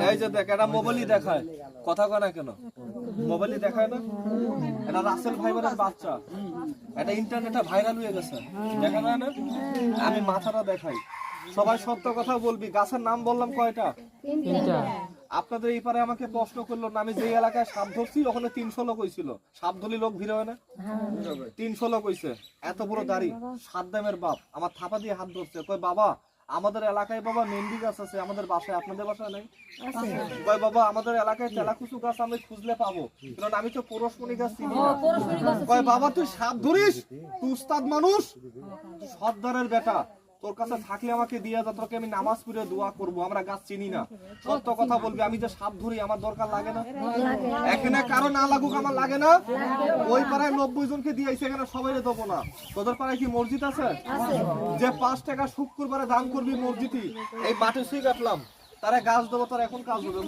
এই যে দেখ, এটা মোবাইলই দেখায়, কথা কয় না কেন? মোবাইলই দেখায় না? এটা রাসেল ভাইবারের বাচ্চা, এটা ইন্টারনেটে ভাইরাল হয়ে গেছে, দেখা যায় না? আমি মাথাটা দেখাই, সবাই সত্য কথা বলবি। গাছের নাম বললাম কয়টা? আপনাদের এই পারে আমাকে প্রশ্ন করলো না, আমি যে এলাকায় সাপ ধরছি ওখানে 300 লোক হয়েছিল। সাপ ধরলি লোক ভিড় হয় না? 300 লোক হয়েছে। এত বড় দাড়ি, সাদ্দামের বাপ আমার থাপা দিয়ে হাত ধরছে, কয় বাবা আমাদের এলাকায় বাবা মেন্ডি গাছ আছে, আমাদের বাসায়, আপনাদের বাসায় নাই? কয় বাবা আমাদের এলাকায় তেলাকুচু গাছ আমি খুঁজলে পাবো, কারণ আমি তো পরশমণি গাছ চিনি না। কয় বাবা তুই সাপ ধরিস, তুই উস্তাদ মানুষ, সর্দারের বেটা, তোর কাছে থাকলে আমাকে দিয়ে যা, তোকে আমি নামাজ পড়ে দোয়া করবো, আমরা গাছ চিনি না। সত্য কথা বলবি, আমি যে সাপ ধরি আমার দরকার লাগে না? এখানে কারো না লাগুক আমার লাগে না? ওই পাড়ায় 90 জনকে দিয়েছে, এখানে সবাই দেবো না। তোদের পাড়ায় কি মসজিদ আছে? যে 5 টাকা শুক্রবারে দান করবি মসজিদই, এই মাঠে শুয়ে কাটলাম, তারা গাছ দেবো, তারা এখন কাজ হবে।